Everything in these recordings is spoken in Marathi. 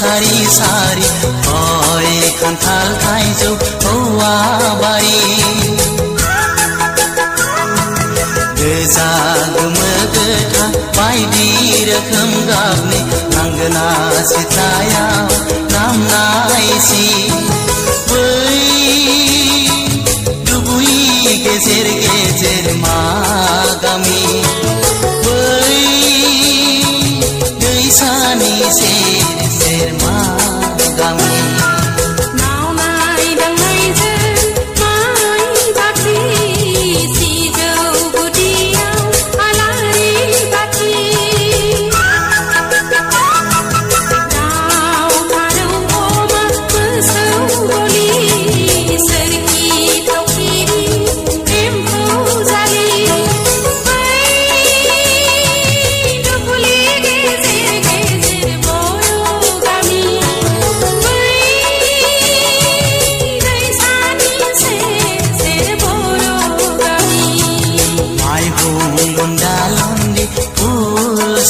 सारी सारी गय खान्थाल थाइजौ औवा बारि गोजा गोमो गोथां बायदि रोखोम गाबनि लांगोना सिथ्लायाव नामनायसि बै दुबुइ गेजेर गेजेर मा गामि बै दैसानि सेर सेर मा गामि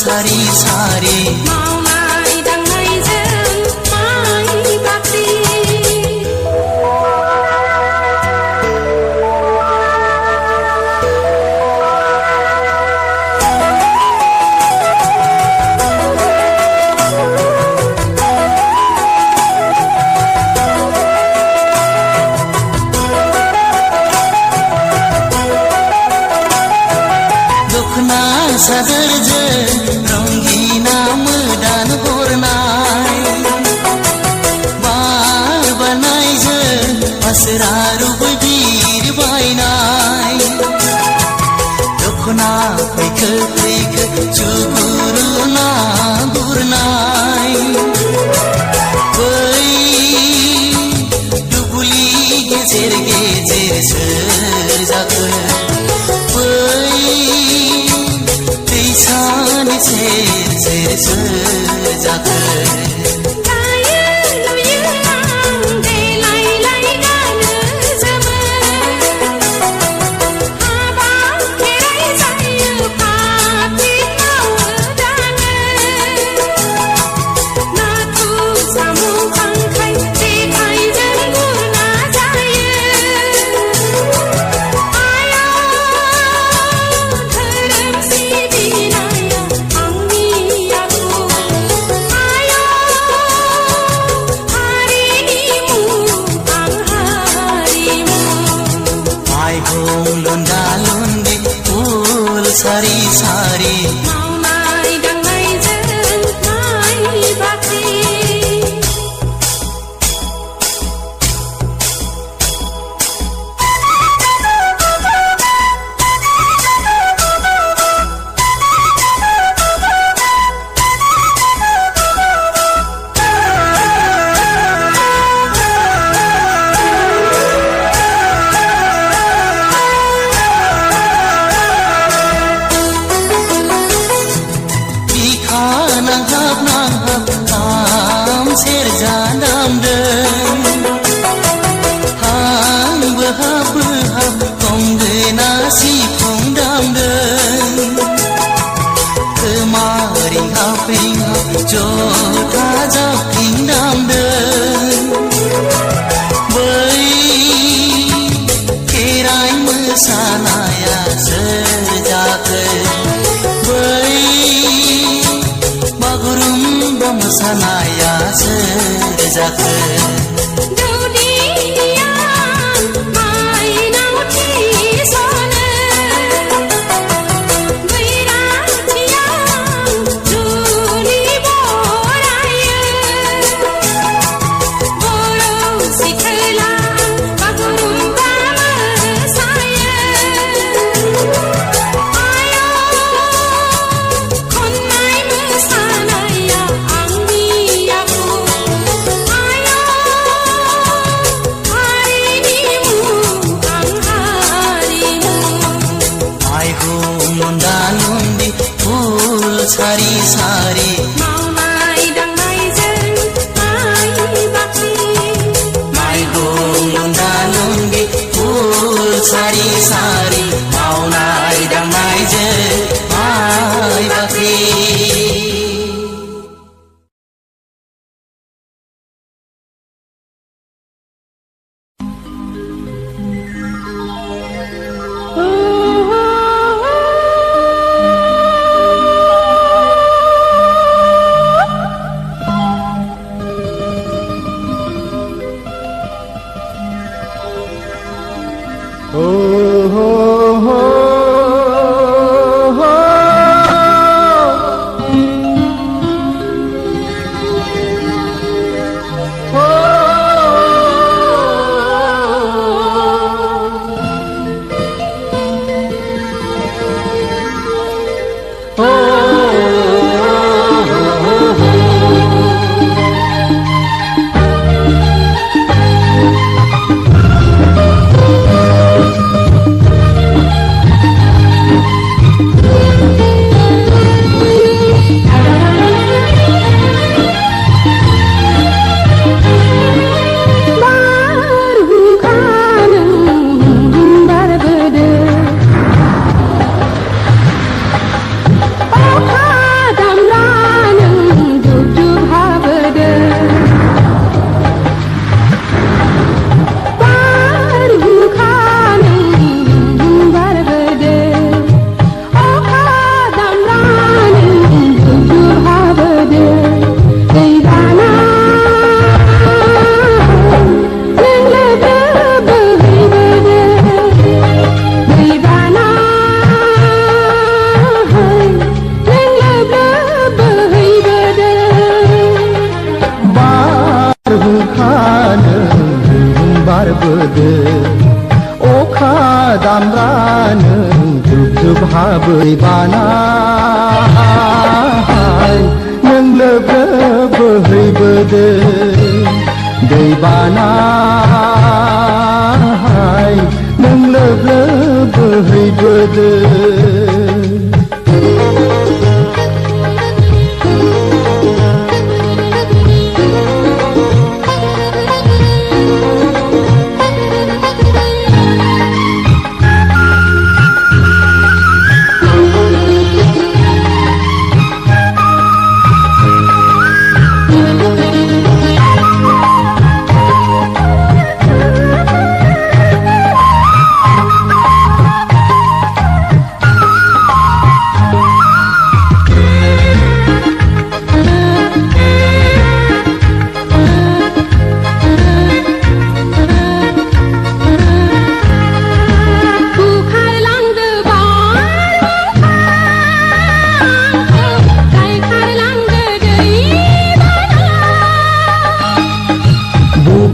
सारी सारी मावनाय दांनायजों माइ बाख्रि दखना सादोरजों रंगिना मोदान हरनाय बार बारनायजों फासोरा रुबै बिरबायनाय दखना फैखो फैखो जुगुरुना गुरनाय बै दुब्लि गेजेर गेजेर सोर जाखो दैसानि सेर सेर सोर जाखो लुंदा लुंदी फुल सारी सारी मावनाय दांनायजों माइ बाख्रि नांहाब खाम सेरजा दामदों हां बोहाब बोहाब गंगोना सिफुं दामदों खोमा रिंहाब रिंहाब जथा जाबख्रिं दामदों बै खेराइ मोसानाया सोर जाखो बै बागुरुम्बा मोसानाया सोर जाखो लुंदा लुंदी फुल सारी सारी मावनाय दांनायजों माइ बाख्रि माइ लुंदा लुंदी फुल सारी सारी मावनाय दांनायजों माइ बाख्रि दामब्रा नों जुब जुब हाबै बानाय नों लोब लोब बोहैबोदों दै बानाय नों लोब लोब बोहैबोदों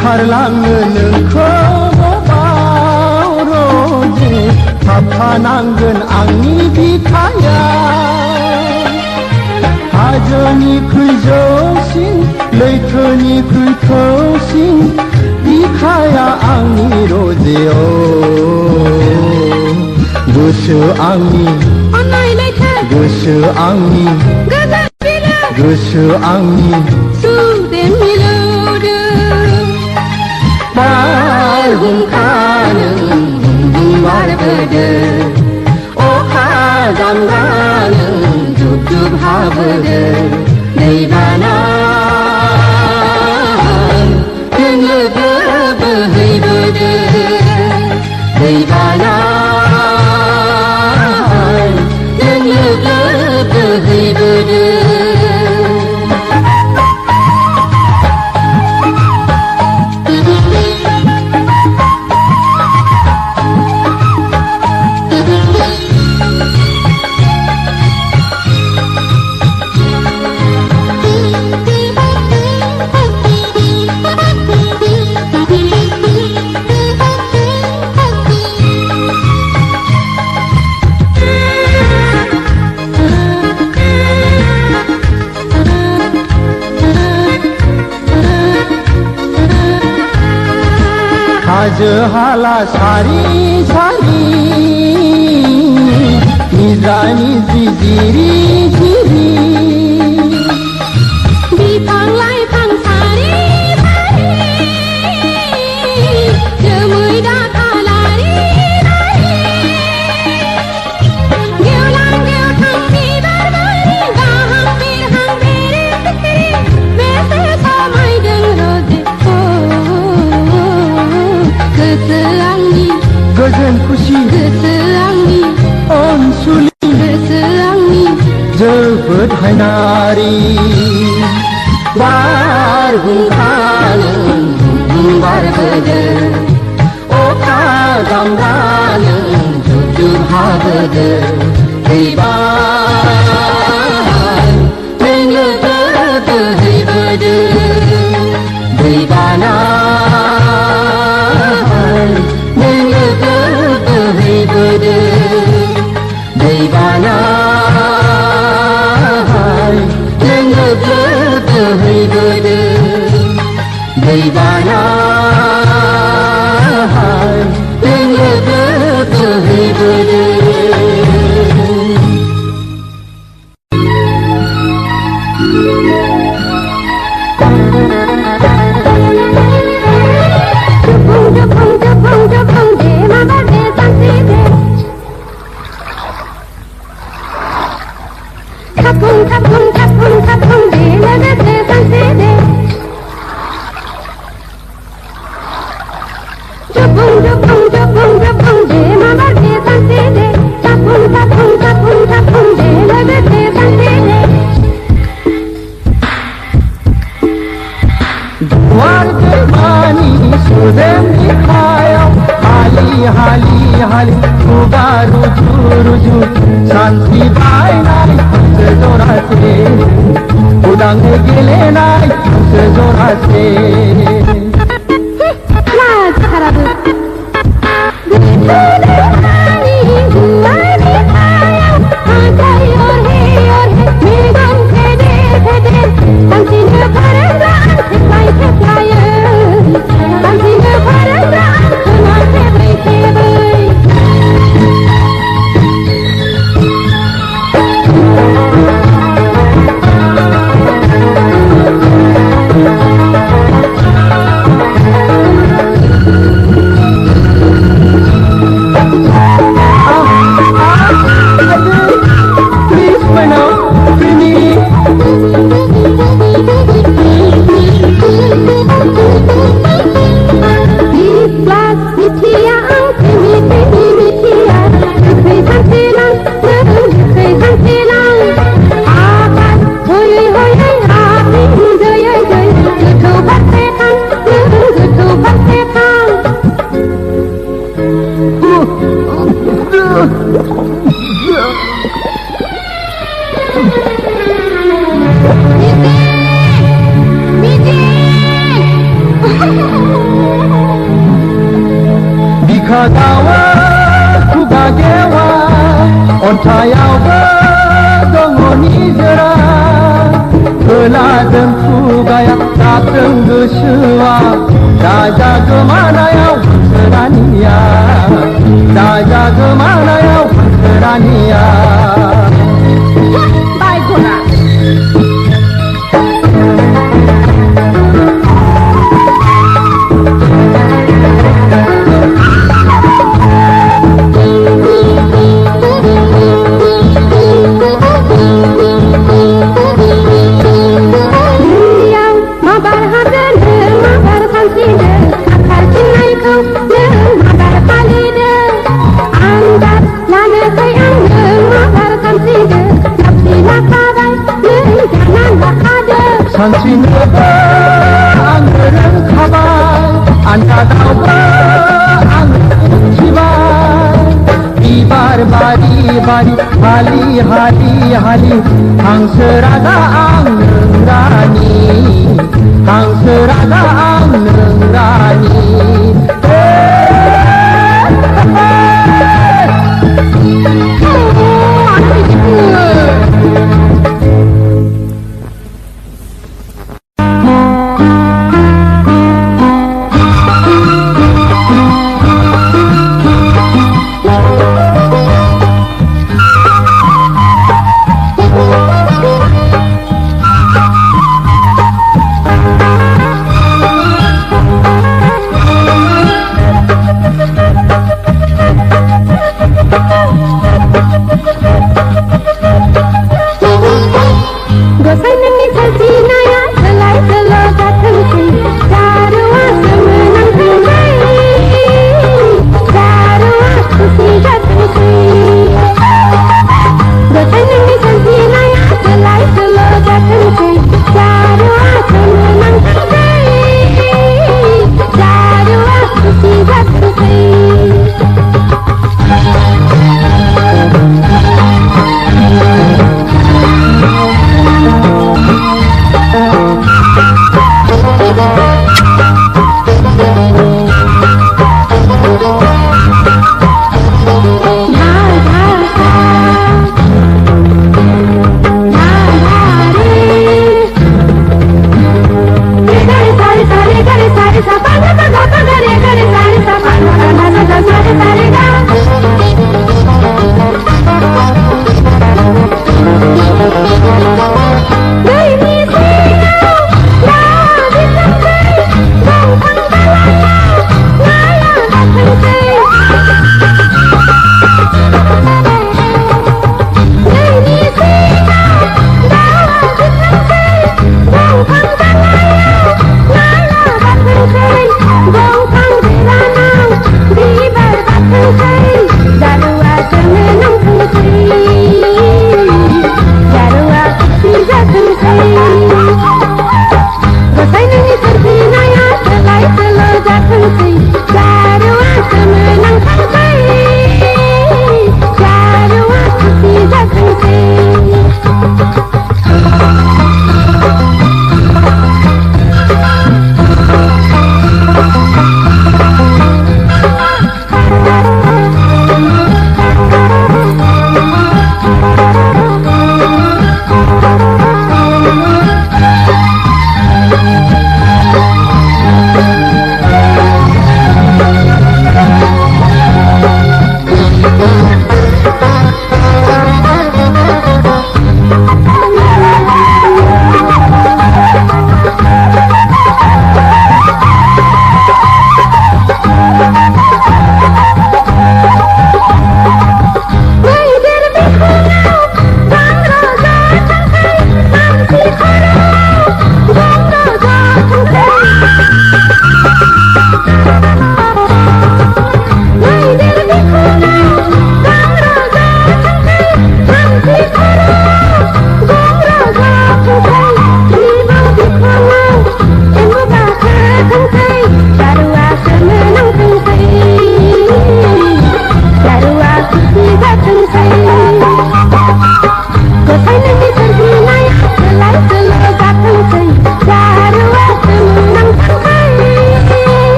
खारलाङो नोंखौ बाव रोजे थाफानांगोन आंनि बिखाया हाजोनिख्रुइ जौसिन लैथोनिख्रुइ थौसिन बिखाया आंनि रोजे गोसो आंनि गोसो आंनि गोसो आंनि बारहुंखा नों बारबोदों अखा दामब्रा नों जुब जुब हाबोदों दै बाना नों लोब लोब बोहैबोदों दै बाना नों लोब लोब बोहैबोदों हाजो हाला सारि सारि निजा निजि जिरि जिरि बिफां लाइफां सारि सारि जोमै दाखा लारि लारि गेवलां गेवथां बिबार बारि गाहां बिरहां बेरे सिखिरि बेसे समायदों रोजे गोसो आंनि गोजोन खुसि गोसो आंनि अनसुलि गोसो आंनि जोबोद हायनारि बारहुंखा नों बारबोदों अखा दामब्रा नों जुब जुब हाबोदों दै बानाय नों लोब लोब बोहैबोदों दै बाना दै बाना नों लोब लोब बोहैबोदों दै बाना नों लोब लोब बोहैबोदों हाली हाली खुगा रुजु रुजु शांति बायनाय जोरासे उदां गेलेनाय जोरासे लाज खाराबो बिखा दावा खुगा गेवा अन्थायावबो दङ निजोरा खोलाजों खुगाया गाबदों गोसोआ राजा गोमानायाव हांसोरानिया राजा गोमानायाव हांसोरानिया बायगना सानस्रिनोबो आङो रोंखाबाय आन्दाजावबो आङो मिथिबाय बिबार बारि बारि हालि हालि हालि हांसो राजा आं नों रानि हांसो राजा आं नों रानि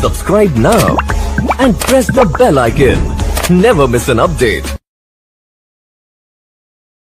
Subscribe now and press the bell icon. Never miss an update.